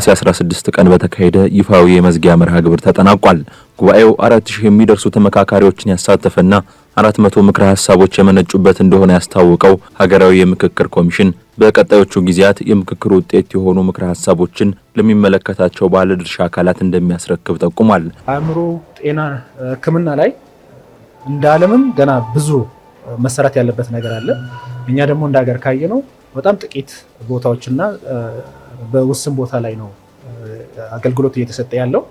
ነሐሴ 16 ቀን በተካሄደ ይፋዊ የመዝጊያ መርሃ ግብር ተጠናቋል። ጉባኤው 4000 የሚደርሱ ተመካካሪዎችን ያሳተፈና 400 ምክረ ሐሳቦች የመነጩበት እንደሆነ ያስታወቀው ሀገራዊ የምክክር ኮሚሽን በቀጣዮቹ ጊዜያት የምክክሩ ውጤት የሆኑ ምክረ ሐሳቦችን ለሚመለከታቸው ባለድርሻ አካላት እንደሚያስረክብ ጠቁሟል። አእምሮ ጤና ሕክምና ላይ እንደ ዓለምም ገና ብዙ መሰራት ያለበት ነገር አለ። እኛ ደግሞ እንደ ሀገር ካየነው በጣም ጥቂት ቦታዎችና በውስን ቦታ ላይ ነው አገልግሎት እየተሰጠ ያለው።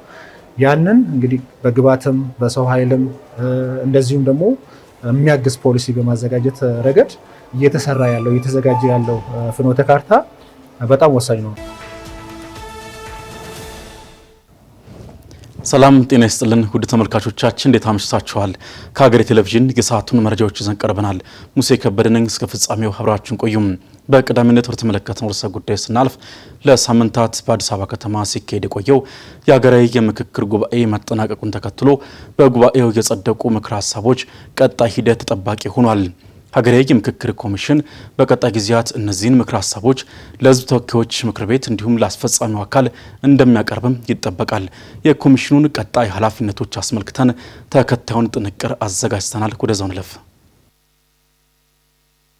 ያንን እንግዲህ በግብዓትም በሰው ኃይልም እንደዚሁም ደግሞ የሚያግዝ ፖሊሲ በማዘጋጀት ረገድ እየተዘጋጀ ያለው ፍኖተ ካርታ በጣም ወሳኝ ነው። ሰላም ጤና ይስጥልን ውድ ተመልካቾቻችን እንዴት አመሽታችኋል? ከሀገሬ ቴሌቪዥን የሰዓቱን መረጃዎች ይዘን ቀርበናል። ሙሴ ከበደ ነኝ። እስከ ፍጻሜው አብራችሁን ቆዩም። በቀዳሚነት ወደ ተመለከተው ርዕሰ ጉዳይ ስናልፍ ለሳምንታት በአዲስ አበባ ከተማ ሲካሄድ የቆየው የሀገራዊ የምክክር ጉባኤ መጠናቀቁን ተከትሎ በጉባኤው የጸደቁ ምክረ ሀሳቦች ቀጣይ ሂደት ተጠባቂ ሆኗል። ሀገራዊ የምክክር ኮሚሽን በቀጣይ ጊዜያት እነዚህን ምክረ ሀሳቦች ለሕዝብ ተወካዮች ምክር ቤት እንዲሁም ለአስፈጻሚው አካል እንደሚያቀርብም ይጠበቃል። የኮሚሽኑን ቀጣይ ኃላፊነቶች አስመልክተን ተከታዩን ጥንቅር አዘጋጅተናል። ወደዛው እንለፍ።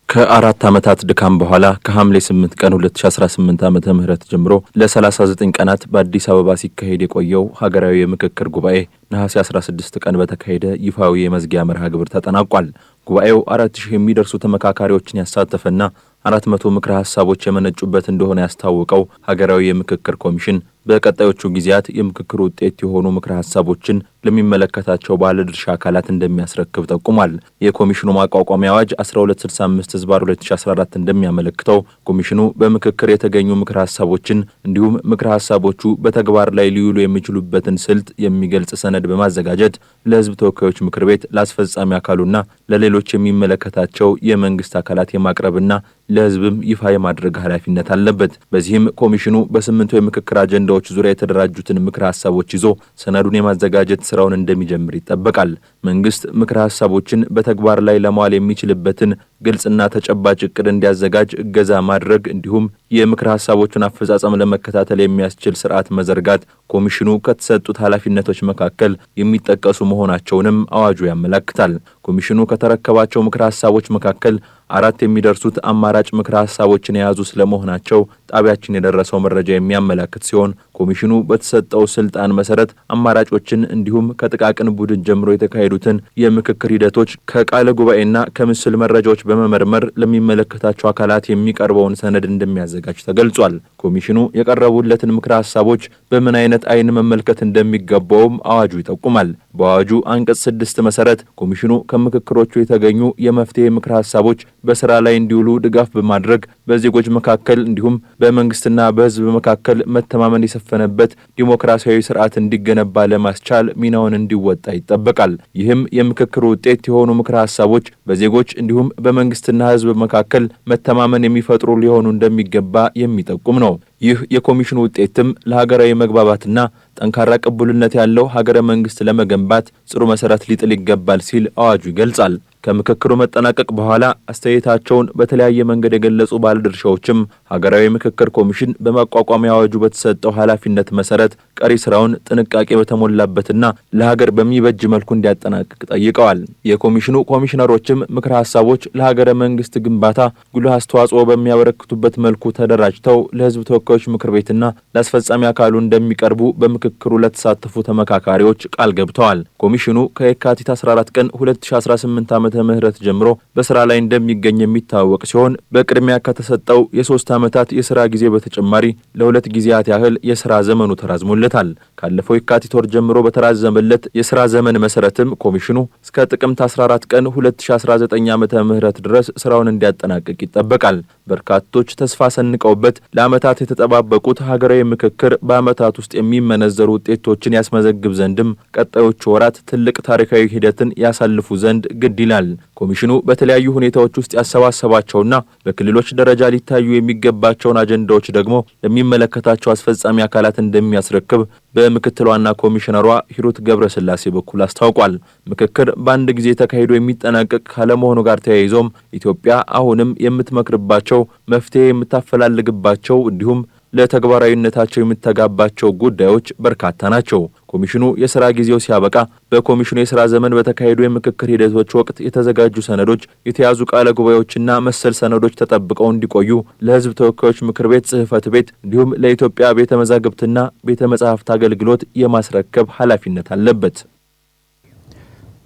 ከ4 ዓመታት ድካም በኋላ ከሐምሌ 8 ቀን 2018 ዓመተ ምህረት ጀምሮ ለ39 ቀናት በአዲስ አበባ ሲካሄድ የቆየው ሀገራዊ የምክክር ጉባኤ ነሐሴ 16 ቀን በተካሄደ ይፋዊ የመዝጊያ መርሃ ግብር ተጠናቋል። ጉባኤው 4000 የሚደርሱ ተመካካሪዎችን ያሳተፈና 400 ምክረ ሐሳቦች የመነጩበት እንደሆነ ያስታወቀው ሀገራዊ የምክክር ኮሚሽን በቀጣዮቹ ጊዜያት የምክክሩ ውጤት የሆኑ ምክረ ሐሳቦችን ለሚመለከታቸው ባለድርሻ አካላት እንደሚያስረክብ ጠቁሟል። የኮሚሽኑ ማቋቋሚያ አዋጅ 1265/2014 እንደሚያመለክተው ኮሚሽኑ በምክክር የተገኙ ምክረ ሐሳቦችን እንዲሁም ምክረ ሐሳቦቹ በተግባር ላይ ሊውሉ የሚችሉበትን ስልት የሚገልጽ ሰነድ በማዘጋጀት ለሕዝብ ተወካዮች ምክር ቤት፣ ለአስፈጻሚ አካሉና ለሌሎች የሚመለከታቸው የመንግስት አካላት የማቅረብና ለሕዝብም ይፋ የማድረግ ኃላፊነት አለበት። በዚህም ኮሚሽኑ በ8 የምክክር አጀንዳዎች ዙሪያ የተደራጁትን ምክረ ሐሳቦች ይዞ ሰነዱን የማዘጋጀት ስራውን እንደሚጀምር ይጠበቃል። መንግስት ምክረ ሐሳቦችን በተግባር ላይ ለማዋል የሚችልበትን ግልጽና ተጨባጭ እቅድ እንዲያዘጋጅ እገዛ ማድረግ እንዲሁም የምክረ ሐሳቦችን አፈጻጸም ለመከታተል የሚያስችል ስርዓት መዘርጋት ኮሚሽኑ ከተሰጡት ኃላፊነቶች መካከል የሚጠቀሱ መሆናቸውንም አዋጁ ያመለክታል። ኮሚሽኑ ከተረከባቸው ምክረ ሐሳቦች መካከል 4 የሚደርሱት አማራጭ ምክረ ሐሳቦችን የያዙ ስለመሆናቸው ጣቢያችን የደረሰው መረጃ የሚያመለክት ሲሆን ኮሚሽኑ በተሰጠው ስልጣን መሰረት አማራጮችን እንዲሁም ከጥቃቅን ቡድን ጀምሮ የተካሄዱትን የምክክር ሂደቶች ከቃለ ጉባኤና ከምስል መረጃዎች በመመርመር ለሚመለከታቸው አካላት የሚቀርበውን ሰነድ እንደሚያዘጋጅ ተገልጿል። ኮሚሽኑ የቀረቡለትን ምክረ ሐሳቦች በምን አይነት አይን መመልከት እንደሚገባውም አዋጁ ይጠቁማል። በአዋጁ አንቀጽ 6 መሰረት ኮሚሽኑ ከምክክሮቹ የተገኙ የመፍትሄ ምክረ ሐሳቦች በስራ ላይ እንዲውሉ ድጋፍ በማድረግ በዜጎች መካከል እንዲሁም በመንግስትና በሕዝብ መካከል መተማመን የሰፈነበት ዲሞክራሲያዊ ስርዓት እንዲገነባ ለማስቻል ሚናውን እንዲወጣ ይጠበቃል። ይህም የምክክሩ ውጤት የሆኑ ምክረ ሐሳቦች በዜጎች እንዲሁም በመንግስትና ሕዝብ መካከል መተማመን የሚፈጥሩ ሊሆኑ እንደሚገባ የሚጠቁም ነው። ይህ የኮሚሽኑ ውጤትም ለሀገራዊ መግባባትና ጠንካራ ቅቡልነት ያለው ሀገረ መንግስት ለመገንባት ጽሩ መሰረት ሊጥል ይገባል ሲል አዋጁ ይገልጻል። ከምክክሩ መጠናቀቅ በኋላ አስተያየታቸውን በተለያየ መንገድ የገለጹ ባለድርሻዎችም ሀገራዊ ምክክር ኮሚሽን በማቋቋሚያ አዋጁ በተሰጠው ኃላፊነት መሰረት ቀሪ ስራውን ጥንቃቄ በተሞላበትና ለሀገር በሚበጅ መልኩ እንዲያጠናቅቅ ጠይቀዋል። የኮሚሽኑ ኮሚሽነሮችም ምክረ ሐሳቦች ለሀገረ መንግስት ግንባታ ጉልህ አስተዋጽኦ በሚያበረክቱበት መልኩ ተደራጅተው ለሕዝብ ተወካዮች ምክር ቤትና ለአስፈጻሚ አካሉ እንደሚቀርቡ በምክክሩ ለተሳተፉ ተመካካሪዎች ቃል ገብተዋል። ኮሚሽኑ ከየካቲት 14 ቀን 2018 ዓመተ ምህረት ጀምሮ በስራ ላይ እንደሚገኝ የሚታወቅ ሲሆን በቅድሚያ ከተሰጠው የ3 ዓመታት የስራ ጊዜ በተጨማሪ ለ2 ጊዜያት ያህል የስራ ዘመኑ ተራዝሞለታል። ካለፈው የካቲት ወር ጀምሮ በተራዘመለት የስራ ዘመን መሰረትም ኮሚሽኑ እስከ ጥቅምት 14 ቀን 2019 ዓመተ ምህረት ድረስ ስራውን እንዲያጠናቅቅ ይጠበቃል። በርካቶች ተስፋ ሰንቀውበት ለዓመታት የተጠባበቁት ሀገራዊ ምክክር በዓመታት ውስጥ የሚመነዘሩ ውጤቶችን ያስመዘግብ ዘንድም ቀጣዮቹ ወራት ትልቅ ታሪካዊ ሂደትን ያሳልፉ ዘንድ ግድ ይላል። ኮሚሽኑ በተለያዩ ሁኔታዎች ውስጥ ያሰባሰባቸውና በክልሎች ደረጃ ሊታዩ የሚገባቸውን አጀንዳዎች ደግሞ ለሚመለከታቸው አስፈጻሚ አካላት እንደሚያስረክብ በምክትል ዋና ኮሚሽነሯ ሂሩት ገብረስላሴ በኩል አስታውቋል። ምክክር በአንድ ጊዜ ተካሂዶ የሚጠናቀቅ ካለመሆኑ ጋር ተያይዞም ኢትዮጵያ አሁንም የምትመክርባቸው፣ መፍትሄ የምታፈላልግባቸው እንዲሁም ለተግባራዊነታቸው የሚተጋባቸው ጉዳዮች በርካታ ናቸው። ኮሚሽኑ የሥራ ጊዜው ሲያበቃ በኮሚሽኑ የሥራ ዘመን በተካሄዱ የምክክር ሂደቶች ወቅት የተዘጋጁ ሰነዶች፣ የተያዙ ቃለ ጉባኤዎችና መሰል ሰነዶች ተጠብቀው እንዲቆዩ ለሕዝብ ተወካዮች ምክር ቤት ጽሕፈት ቤት እንዲሁም ለኢትዮጵያ ቤተ መዛግብትና ቤተ መጻሕፍት አገልግሎት የማስረከብ ኃላፊነት አለበት።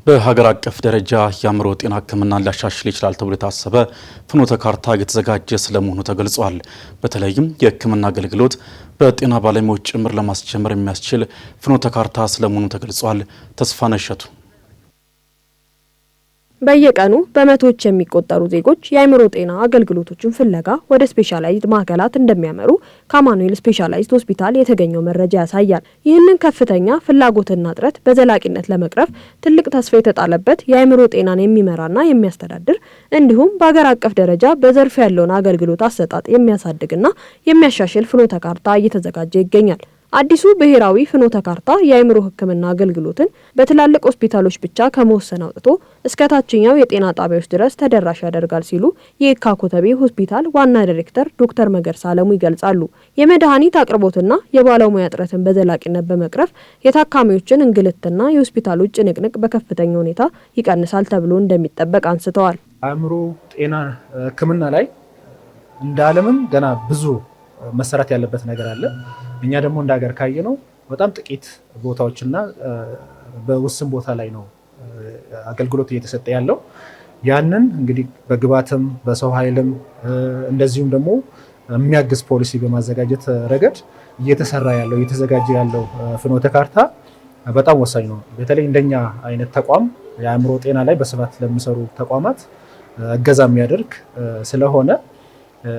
በሀገር አቀፍ ደረጃ የአእምሮ ጤና ሕክምናን ሊያሻሽል ይችላል ተብሎ የታሰበ ፍኖተ ካርታ እየተዘጋጀ ስለመሆኑ ተገልጿል። በተለይም የሕክምና አገልግሎት በጤና ባለሙያዎች ጭምር ለማስጀመር የሚያስችል ፍኖተ ካርታ ስለመሆኑ ተገልጿል። ተስፋነሽ እሸቱ በየቀኑ በመቶዎች የሚቆጠሩ ዜጎች የአእምሮ ጤና አገልግሎቶችን ፍለጋ ወደ ስፔሻላይዝድ ማዕከላት እንደሚያመሩ ከአማኑኤል ስፔሻላይዝድ ሆስፒታል የተገኘው መረጃ ያሳያል። ይህንን ከፍተኛ ፍላጎትና እጥረት በዘላቂነት ለመቅረፍ ትልቅ ተስፋ የተጣለበት የአእምሮ ጤናን የሚመራና የሚያስተዳድር እንዲሁም በሀገር አቀፍ ደረጃ በዘርፍ ያለውን አገልግሎት አሰጣጥ የሚያሳድግና የሚያሻሽል ፍኖተ ካርታ እየተዘጋጀ ይገኛል። አዲሱ ብሔራዊ ፍኖተ ካርታ የአእምሮ ሕክምና አገልግሎትን በትላልቅ ሆስፒታሎች ብቻ ከመወሰን አውጥቶ እስከ ታችኛው የጤና ጣቢያዎች ድረስ ተደራሽ ያደርጋል ሲሉ የየካ ኮተቤ ሆስፒታል ዋና ዳይሬክተር ዶክተር መገርሳ አለሙ ይገልጻሉ። የመድኃኒት አቅርቦትና የባለሙያ እጥረትን በዘላቂነት በመቅረፍ የታካሚዎችን እንግልትና የሆስፒታሎች ጭንቅንቅ በከፍተኛ ሁኔታ ይቀንሳል ተብሎ እንደሚጠበቅ አንስተዋል። አእምሮ ጤና ሕክምና ላይ እንደ ዓለምም ገና ብዙ መሰራት ያለበት ነገር አለ። እኛ ደግሞ እንደ ሀገር ካየነው በጣም ጥቂት ቦታዎችና በውስን ቦታ ላይ ነው አገልግሎት እየተሰጠ ያለው። ያንን እንግዲህ በግብዓትም በሰው ኃይልም እንደዚሁም ደግሞ የሚያግዝ ፖሊሲ በማዘጋጀት ረገድ እየተዘጋጀ ያለው ፍኖተ ካርታ በጣም ወሳኝ ነው። በተለይ እንደኛ አይነት ተቋም የአእምሮ ጤና ላይ በስፋት ለሚሰሩ ተቋማት እገዛ የሚያደርግ ስለሆነ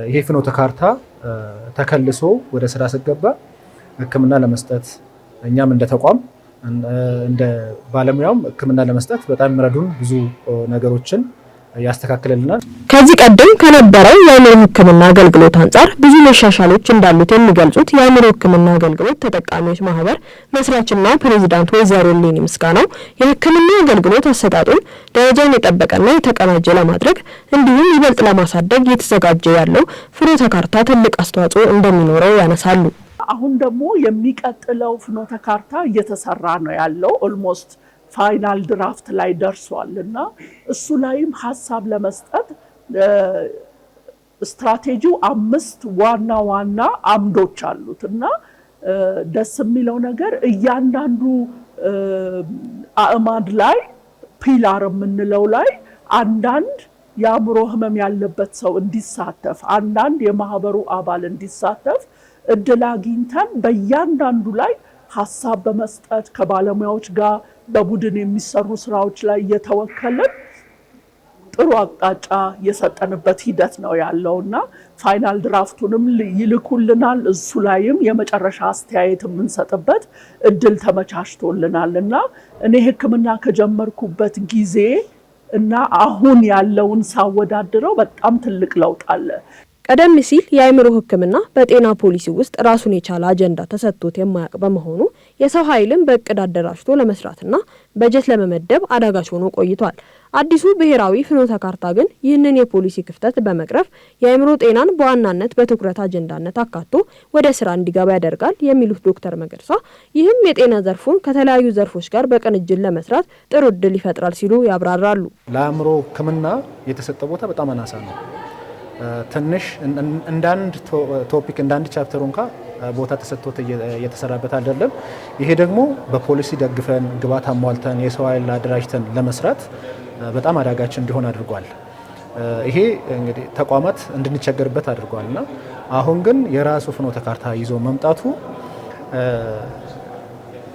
ይሄ ፍኖተ ካርታ ተከልሶ ወደ ስራ ሲገባ ሕክምና ለመስጠት እኛም እንደ ተቋም እንደ ባለሙያውም ሕክምና ለመስጠት በጣም የሚረዱን ብዙ ነገሮችን ያስተካክልልናል። ከዚህ ቀደም ከነበረው የአእምሮ ሕክምና አገልግሎት አንጻር ብዙ መሻሻሎች እንዳሉት የሚገልጹት የአእምሮ ሕክምና አገልግሎት ተጠቃሚዎች ማህበር መስራችና ፕሬዚዳንት ወይዘሮ ሌኒ ምስጋናው የሕክምና አገልግሎት አሰጣጡን ደረጃውን የጠበቀና የተቀናጀ ለማድረግ እንዲሁም ይበልጥ ለማሳደግ እየተዘጋጀ ያለው ፍኖተ ካርታ ትልቅ አስተዋጽኦ እንደሚኖረው ያነሳሉ። አሁን ደግሞ የሚቀጥለው ፍኖተ ካርታ እየተሰራ ነው ያለው ኦልሞስት ፋይናል ድራፍት ላይ ደርሷል እና እሱ ላይም ሀሳብ ለመስጠት ስትራቴጂው 5 ዋና አምዶች አሉት እና ደስ የሚለው ነገር እያንዳንዱ አእማድ ላይ ፒላር የምንለው ላይ አንዳንድ የአእምሮ ህመም ያለበት ሰው እንዲሳተፍ አንዳንድ የማህበሩ አባል እንዲሳተፍ እድል አግኝተን በእያንዳንዱ ላይ ሀሳብ በመስጠት ከባለሙያዎች ጋር በቡድን የሚሰሩ ስራዎች ላይ እየተወከልን ጥሩ አቅጣጫ የሰጠንበት ሂደት ነው ያለውና ፋይናል ድራፍቱንም ይልኩልናል። እሱ ላይም የመጨረሻ አስተያየት የምንሰጥበት እድል ተመቻችቶልናልና እኔ ሕክምና ከጀመርኩበት ጊዜ እና አሁን ያለውን ሳወዳድረው በጣም ትልቅ ለውጥ አለ። ቀደም ሲል የአእምሮ ሕክምና በጤና ፖሊሲ ውስጥ ራሱን የቻለ አጀንዳ ተሰጥቶት የማያውቅ በመሆኑ የሰው ኃይልን በእቅድ አደራጅቶ ለመስራትና በጀት ለመመደብ አዳጋች ሆኖ ቆይቷል። አዲሱ ብሔራዊ ፍኖተ ካርታ ግን ይህንን የፖሊሲ ክፍተት በመቅረፍ የአእምሮ ጤናን በዋናነት በትኩረት አጀንዳነት አካቶ ወደ ስራ እንዲገባ ያደርጋል የሚሉት ዶክተር መገርሳ ይህም የጤና ዘርፉን ከተለያዩ ዘርፎች ጋር በቅንጅት ለመስራት ጥሩ እድል ይፈጥራል ሲሉ ያብራራሉ። ለአእምሮ ሕክምና የተሰጠ ቦታ በጣም አናሳ ነው። ትንሽ እንዳንድ ቶፒክ እንዳንድ ቻፕተር እንኳን ቦታ ተሰጥቶት እየተሰራበት አይደለም። ይሄ ደግሞ በፖሊሲ ደግፈን ግብዓት አሟልተን የሰው ኃይል አደራጅተን ለመስራት በጣም አዳጋች እንዲሆን አድርጓል። ይሄ እንግዲህ ተቋማት እንድንቸገርበት አድርጓልና አሁን ግን የራሱ ፍኖተ ካርታ ይዞ መምጣቱ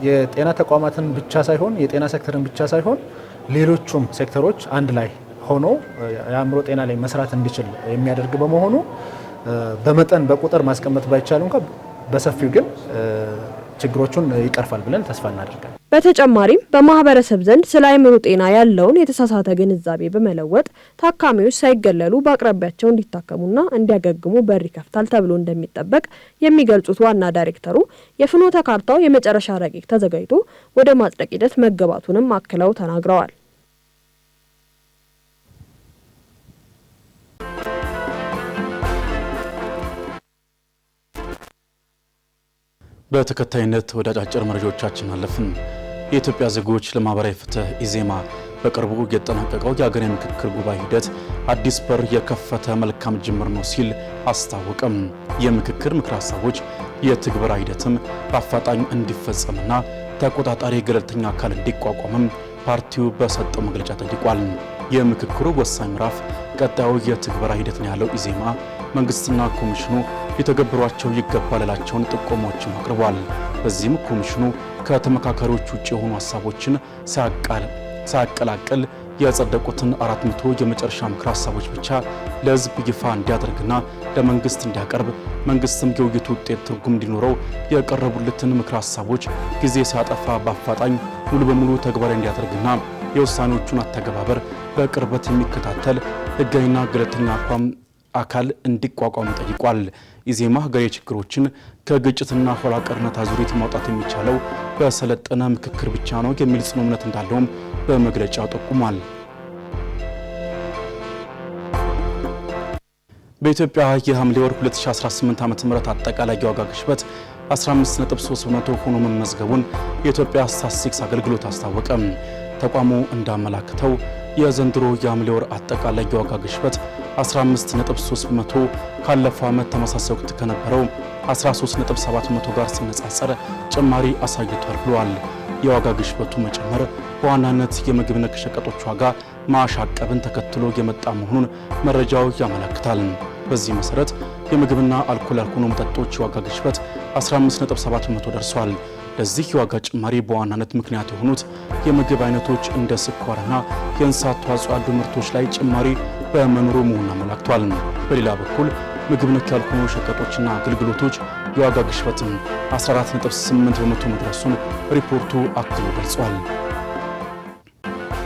የጤና ተቋማትን ብቻ ሳይሆን የጤና ሴክተርን ብቻ ሳይሆን ሌሎቹም ሴክተሮች አንድ ላይ ሆኖ የአእምሮ ጤና ላይ መስራት እንዲችል የሚያደርግ በመሆኑ በመጠን በቁጥር ማስቀመጥ ባይቻል እንኳን በሰፊው ግን ችግሮቹን ይቀርፋል ብለን ተስፋ እናደርጋለን። በተጨማሪም በማህበረሰብ ዘንድ ስለ አእምሮ ጤና ያለውን የተሳሳተ ግንዛቤ በመለወጥ ታካሚዎች ሳይገለሉ በአቅራቢያቸው እንዲታከሙና እንዲያገግሙ በር ይከፍታል ተብሎ እንደሚጠበቅ የሚገልጹት ዋና ዳይሬክተሩ የፍኖተ ካርታው የመጨረሻ ረቂቅ ተዘጋጅቶ ወደ ማጽደቅ ሂደት መገባቱንም አክለው ተናግረዋል። በተከታይነት ወደ አጫጭር መረጃዎቻችን አለፍን። የኢትዮጵያ ዜጎች ለማህበራዊ ፍትህ ኢዜማ በቅርቡ የተጠናቀቀው የሀገራዊ ምክክር ጉባኤ ሂደት አዲስ በር የከፈተ መልካም ጅምር ነው ሲል አስታወቀም። የምክክር ምክር ሀሳቦች የትግበራ ሂደትም በአፋጣኝ እንዲፈጸምና ተቆጣጣሪ ገለልተኛ አካል እንዲቋቋምም ፓርቲው በሰጠው መግለጫ ጠይቋል። የምክክሩ ወሳኝ ምዕራፍ ቀጣዩ የትግበራ ሂደት ነው ያለው ኢዜማ መንግስትና ኮሚሽኑ ሊተገብሯቸው ይገባል ያላቸውን ጥቆማዎችን አቅርቧል። በዚህም ኮሚሽኑ ከተመካካሪዎች ውጭ የሆኑ ሀሳቦችን ሳያቀላቅል የጸደቁትን 400 የመጨረሻ ምክር ሀሳቦች ብቻ ለህዝብ ይፋ እንዲያደርግና ለመንግስት እንዲያቀርብ መንግስትም የውይይቱ ውጤት ትርጉም እንዲኖረው የቀረቡለትን ምክር ሀሳቦች ጊዜ ሳያጠፋ በአፋጣኝ ሙሉ በሙሉ ተግባራዊ እንዲያደርግና የውሳኔዎቹን አተገባበር በቅርበት የሚከታተል ህጋዊና ገለልተኛ አካል እንዲቋቋም ጠይቋል። ኢዜማ ሀገራዊ ችግሮችን ከግጭትና ኋላ ቀርነት አዙሪት ማውጣት የሚቻለው በሰለጠነ ምክክር ብቻ ነው የሚል ጽኑ እምነት እንዳለውም በመግለጫው ጠቁሟል። በኢትዮጵያ የሐምሌ ወር 2018 ዓ.ም አጠቃላይ የዋጋ ግሽበት 15.3% ሆኖ መመዝገቡን የኢትዮጵያ ስታትስቲክስ አገልግሎት አስታወቀ። ተቋሙ እንዳመላክተው የዘንድሮ የሐምሌ ወር አጠቃላይ የዋጋ ግሽበት 15.3% ካለፈው ዓመት ተመሳሳይ ወቅት ከነበረው 13.7% ጋር ሲነጻጸር ጭማሪ አሳይቷል ብሏል። የዋጋ ግሽበቱ መጨመር በዋናነት የምግብ ነክ ሸቀጦች ዋጋ ማሻቀብን ተከትሎ የመጣ መሆኑን መረጃው ያመለክታል። በዚህ መሰረት የምግብና አልኮል ያልሆኑ መጠጦች የዋጋ ግሽበት 15.7% ደርሷል። ለዚህ የዋጋ ጭማሪ በዋናነት ምክንያት የሆኑት የምግብ አይነቶች እንደ ስኳርና የእንስሳት ተዋጽኦ ያሉ ምርቶች ላይ ጭማሪ በመኖሩ መሆኑን አመላክቷል። በሌላ በኩል ምግብ ነክ ያልሆኑ ሸቀጦችና አገልግሎቶች የዋጋ ግሽበትም 14.8% መድረሱን ሪፖርቱ አክሎ ገልጿል።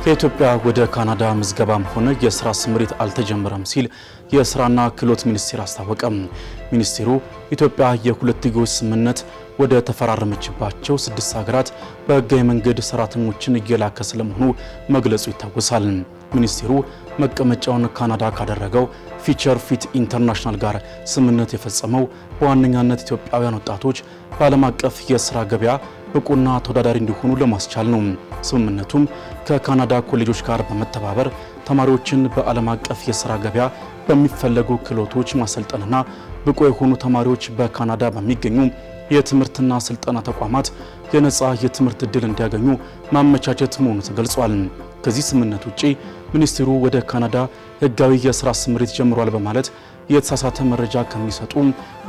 ከኢትዮጵያ ወደ ካናዳ ምዝገባም ሆነ የስራ ስምሪት አልተጀመረም ሲል የስራና ክህሎት ሚኒስቴር አስታወቀ። ሚኒስቴሩ ኢትዮጵያ የሁለትዮሽ ስምምነት ወደ ተፈራረመችባቸው 6 ሀገራት በህጋዊ መንገድ ሰራተኞችን እየላከ ስለመሆኑ መግለጹ ይታወሳል። ሚኒስቴሩ መቀመጫውን ካናዳ ካደረገው ፊቸር ፊት ኢንተርናሽናል ጋር ስምምነት የፈጸመው በዋነኛነት ኢትዮጵያውያን ወጣቶች በዓለም አቀፍ የስራ ገበያ ብቁና ተወዳዳሪ እንዲሆኑ ለማስቻል ነው። ስምምነቱም ከካናዳ ኮሌጆች ጋር በመተባበር ተማሪዎችን በዓለም አቀፍ የስራ ገበያ በሚፈለጉ ክህሎቶች ማሰልጠንና ብቁ የሆኑ ተማሪዎች በካናዳ በሚገኙ የትምህርትና ስልጠና ተቋማት የነጻ የትምህርት ዕድል እንዲያገኙ ማመቻቸት መሆኑ ተገልጿል። ከዚህ ስምምነት ውጪ ሚኒስትሩ ወደ ካናዳ ህጋዊ የስራ ስምሪት ጀምሯል በማለት የተሳሳተ መረጃ ከሚሰጡ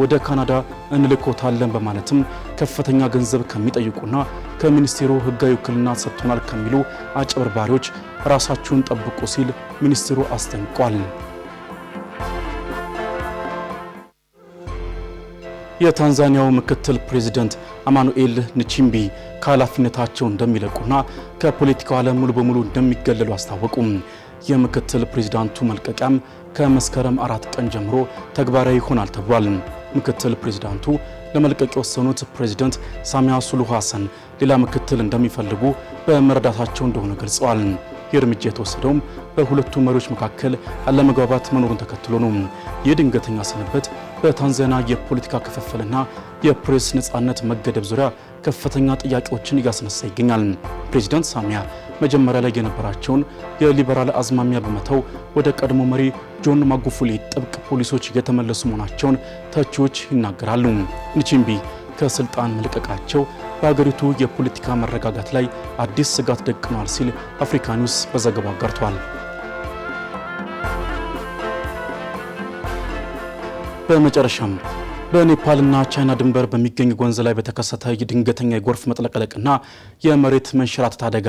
ወደ ካናዳ እንልኮታለን በማለትም ከፍተኛ ገንዘብ ከሚጠይቁና ከሚኒስቴሩ ህጋዊ ውክልና ሰጥቶናል ከሚሉ አጭበርባሪዎች ራሳችሁን ጠብቁ ሲል ሚኒስትሩ አስጠንቅቋል። የታንዛኒያው ምክትል ፕሬዝዳንት አማኑኤል ንቺምቢ ከኃላፊነታቸው እንደሚለቁና ከፖለቲካው ዓለም ሙሉ በሙሉ እንደሚገለሉ አስታወቁ። የምክትል ፕሬዝዳንቱ መልቀቂያም ከመስከረም 4 ቀን ጀምሮ ተግባራዊ ይሆናል ተብሏል። ምክትል ፕሬዝዳንቱ ለመልቀቅ የወሰኑት ፕሬዝዳንት ሳሚያ ሱሉሁ ሐሰን ሌላ ምክትል እንደሚፈልጉ በመረዳታቸው እንደሆነ ገልጸዋል። የእርምጃ የተወሰደውም በሁለቱ መሪዎች መካከል አለመግባባት መኖሩን ተከትሎ ነው። የድንገተኛ ስንበት በታንዛኒያ የፖለቲካ ክፍፍልና የፕሬስ ነጻነት መገደብ ዙሪያ ከፍተኛ ጥያቄዎችን እያስነሳ ይገኛል። ፕሬዝዳንት ሳሚያ መጀመሪያ ላይ የነበራቸውን የሊበራል አዝማሚያ በመተው ወደ ቀድሞ መሪ ጆን ማጉፉሊ ጥብቅ ፖሊሶች የተመለሱ መሆናቸውን ተቺዎች ይናገራሉ። ንቺምቢ ከስልጣን መልቀቃቸው በሀገሪቱ የፖለቲካ መረጋጋት ላይ አዲስ ስጋት ደቅኗል ሲል አፍሪካ ኒውስ በዘገባው አጋርቷል። በመጨረሻም በኔፓልና ቻይና ድንበር በሚገኝ ወንዝ ላይ በተከሰተ ድንገተኛ የጎርፍ መጥለቅለቅና የመሬት መንሸራተት አደጋ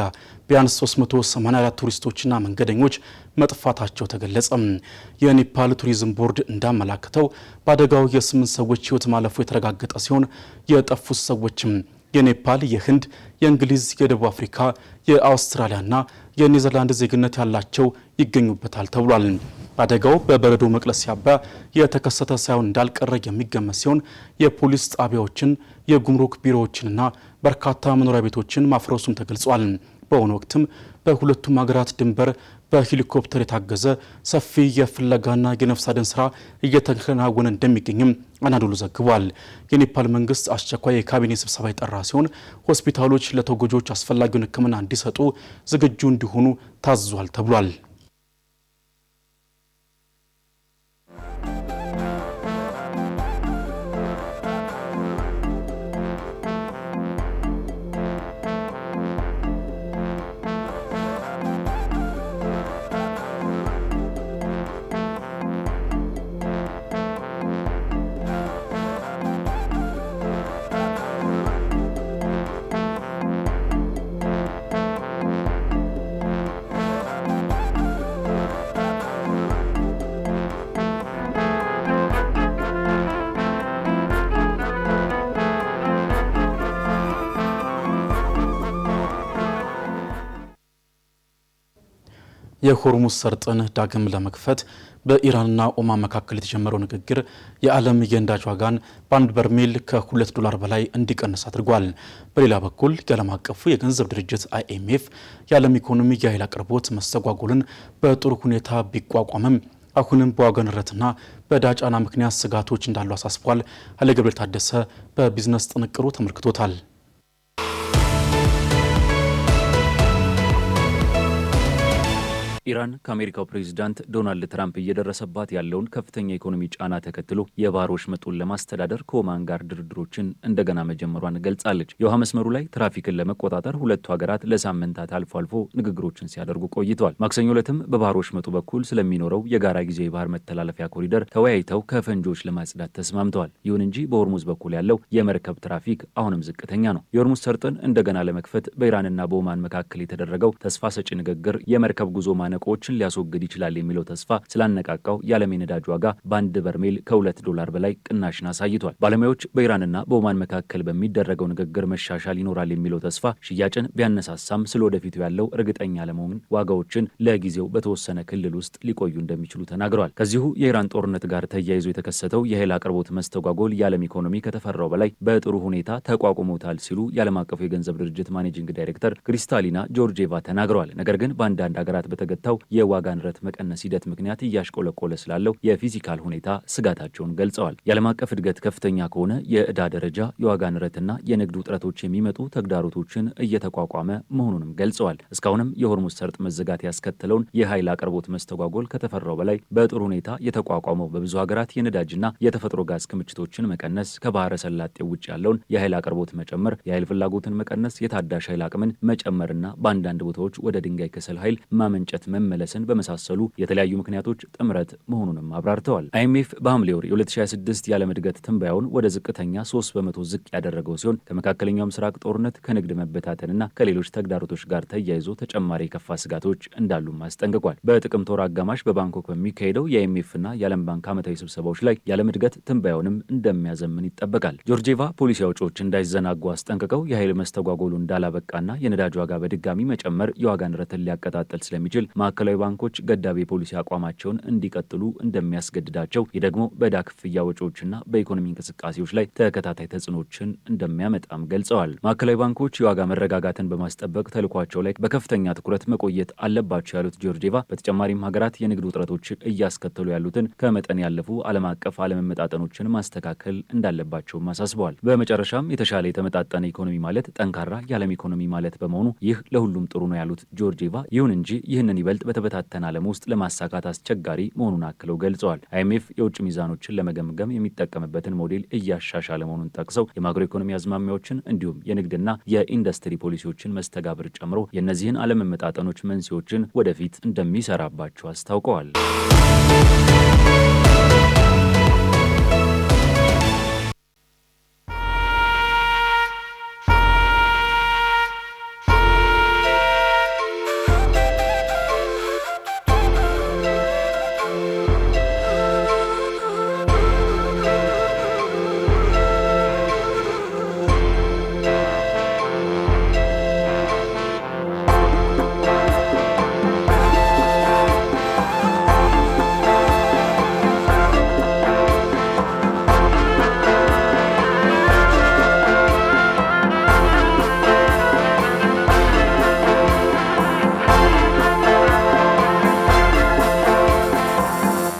ቢያንስ 384 ቱሪስቶችና መንገደኞች መጥፋታቸው ተገለጸ። የኔፓል ቱሪዝም ቦርድ እንዳመላከተው በአደጋው የ8 ሰዎች ሕይወት ማለፉ የተረጋገጠ ሲሆን የጠፉት ሰዎችም የኔፓል፣ የህንድ፣ የእንግሊዝ፣ የደቡብ አፍሪካ፣ የአውስትራሊያና የኔዘርላንድ ዜግነት ያላቸው ይገኙበታል ተብሏል። አደጋው በበረዶ መቅለስ ሳቢያ የተከሰተ ሳይሆን እንዳልቀረ የሚገመት ሲሆን የፖሊስ ጣቢያዎችን፣ የጉምሩክ ቢሮዎችንና በርካታ መኖሪያ ቤቶችን ማፍረሱም ተገልጿል። በአሁኑ ወቅትም በሁለቱም ሀገራት ድንበር በሄሊኮፕተር የታገዘ ሰፊ የፍለጋና የነፍስ አድን ስራ እየተከናወነ እንደሚገኝም አናዶሉ ዘግቧል። የኔፓል መንግስት አስቸኳይ የካቢኔ ስብሰባ የጠራ ሲሆን ሆስፒታሎች ለተጎጂዎች አስፈላጊውን ሕክምና እንዲሰጡ ዝግጁ እንዲሆኑ ታዟል ተብሏል። የሆርሙዝ ሰርጥን ዳግም ለመክፈት በኢራንና ኦማን መካከል የተጀመረው ንግግር የዓለም የነዳጅ ዋጋን በአንድ በርሜል $2 በላይ እንዲቀንስ አድርጓል። በሌላ በኩል የዓለም አቀፉ የገንዘብ ድርጅት IMF የዓለም ኢኮኖሚ የኃይል አቅርቦት መስተጓጎልን በጥሩ ሁኔታ ቢቋቋምም አሁንም በዋጋ ንረትና በዕዳ ጫና ምክንያት ስጋቶች እንዳሉ አሳስቧል። ኃይለ ገብርኤል ታደሰ በቢዝነስ ጥንቅሩ ተመልክቶታል። ኢራን ከአሜሪካው ፕሬዚዳንት ዶናልድ ትራምፕ እየደረሰባት ያለውን ከፍተኛ ኢኮኖሚ ጫና ተከትሎ የባህር ወሽመጡን ለማስተዳደር ከኦማን ጋር ድርድሮችን እንደገና መጀመሯን ገልጻለች። የውሃ መስመሩ ላይ ትራፊክን ለመቆጣጠር ሁለቱ ሀገራት ለሳምንታት አልፎ አልፎ ንግግሮችን ሲያደርጉ ቆይተዋል። ማክሰኞ ዕለትም በባህር ወሽመጡ በኩል ስለሚኖረው የጋራ ጊዜ የባህር መተላለፊያ ኮሪደር ተወያይተው ከፈንጂዎች ለማጽዳት ተስማምተዋል። ይሁን እንጂ በሆርሙዝ በኩል ያለው የመርከብ ትራፊክ አሁንም ዝቅተኛ ነው። የሆርሙዝ ሰርጥን እንደገና ለመክፈት በኢራንና በኦማን መካከል የተደረገው ተስፋ ሰጪ ንግግር የመርከብ ጉዞ ማነቆችን ሊያስወግድ ይችላል የሚለው ተስፋ ስላነቃቃው የዓለም የነዳጅ ዋጋ በአንድ በርሜል $2 በላይ ቅናሽን አሳይቷል። ባለሙያዎች በኢራንና በኦማን መካከል በሚደረገው ንግግር መሻሻል ይኖራል የሚለው ተስፋ ሽያጭን ቢያነሳሳም ስለወደፊቱ ያለው እርግጠኛ ለመሆን ዋጋዎችን ለጊዜው በተወሰነ ክልል ውስጥ ሊቆዩ እንደሚችሉ ተናግረዋል። ከዚሁ የኢራን ጦርነት ጋር ተያይዞ የተከሰተው የኃይል አቅርቦት መስተጓጎል የዓለም ኢኮኖሚ ከተፈራው በላይ በጥሩ ሁኔታ ተቋቁሞታል ሲሉ የዓለም አቀፉ የገንዘብ ድርጅት ማኔጂንግ ዳይሬክተር ክሪስታሊና ጆርጂየቫ ተናግረዋል። ነገር ግን በአንዳንድ ሀገራት በተገታው የዋጋ ንረት መቀነስ ሂደት ምክንያት እያሽቆለቆለ ስላለው የፊዚካል ሁኔታ ስጋታቸውን ገልጸዋል። የዓለም አቀፍ እድገት ከፍተኛ ከሆነ የዕዳ ደረጃ፣ የዋጋ ንረትና የንግድ ውጥረቶች የሚመጡ ተግዳሮቶችን እየተቋቋመ መሆኑንም ገልጸዋል። እስካሁንም የሆርሙዝ ሰርጥ መዘጋት ያስከተለውን የኃይል አቅርቦት መስተጓጎል ከተፈራው በላይ በጥሩ ሁኔታ የተቋቋመው በብዙ ሀገራት የነዳጅና የተፈጥሮ ጋዝ ክምችቶችን መቀነስ፣ ከባህረ ሰላጤው ውጭ ያለውን የኃይል አቅርቦት መጨመር፣ የኃይል ፍላጎትን መቀነስ፣ የታዳሽ ኃይል አቅምን መጨመርና በአንዳንድ ቦታዎች ወደ ድንጋይ ከሰል ኃይል ማመንጨት መመለስን በመሳሰሉ የተለያዩ ምክንያቶች ጥምረት መሆኑንም አብራርተዋል። IMF በሐምሌ ወር የ2026 የዓለም እድገት ትንበያውን ወደ ዝቅተኛ 3% ዝቅ ያደረገው ሲሆን ከመካከለኛው ምስራቅ ጦርነት፣ ከንግድ መበታተንና ከሌሎች ተግዳሮቶች ጋር ተያይዞ ተጨማሪ የከፋ ስጋቶች እንዳሉም አስጠንቅቋል። በጥቅምት ወር አጋማሽ በባንኮክ በሚካሄደው የIMFና የዓለም ባንክ ዓመታዊ ስብሰባዎች ላይ የዓለም እድገት ትንበያውንም እንደሚያዘምን ይጠበቃል። ጆርጂየቫ ፖሊሲ አውጪዎች እንዳይዘናጉ አስጠንቅቀው የኃይል መስተጓጎሉ እንዳላበቃና የነዳጅ ዋጋ በድጋሚ መጨመር የዋጋ ንረትን ሊያቀጣጥል ስለሚችል ማዕከላዊ ባንኮች ገዳቢ የፖሊሲ አቋማቸውን እንዲቀጥሉ እንደሚያስገድዳቸው፣ ይህ ደግሞ በዕዳ ክፍያ ወጪዎችና በኢኮኖሚ እንቅስቃሴዎች ላይ ተከታታይ ተጽዕኖችን እንደሚያመጣም ገልጸዋል። ማዕከላዊ ባንኮች የዋጋ መረጋጋትን በማስጠበቅ ተልዕኳቸው ላይ በከፍተኛ ትኩረት መቆየት አለባቸው ያሉት ጆርጂየቫ በተጨማሪም ሀገራት የንግድ ውጥረቶች እያስከተሉ ያሉትን ከመጠን ያለፉ ዓለም አቀፍ አለመመጣጠኖችን ማስተካከል እንዳለባቸውም አሳስበዋል። በመጨረሻም የተሻለ የተመጣጠነ ኢኮኖሚ ማለት ጠንካራ የዓለም ኢኮኖሚ ማለት በመሆኑ ይህ ለሁሉም ጥሩ ነው ያሉት ጆርጂየቫ ይሁን እንጂ ይህንን ይበልጥ በተበታተነ ዓለም ውስጥ ለማሳካት አስቸጋሪ መሆኑን አክለው ገልጸዋል። IMF የውጭ ሚዛኖችን ለመገምገም የሚጠቀምበትን ሞዴል እያሻሻለ መሆኑን ጠቅሰው የማክሮ ኢኮኖሚ አዝማሚያዎችን እንዲሁም የንግድና የኢንዱስትሪ ፖሊሲዎችን መስተጋብር ጨምሮ የእነዚህን አለመመጣጠኖች መንስኤዎችን ወደፊት እንደሚሰራባቸው አስታውቀዋል።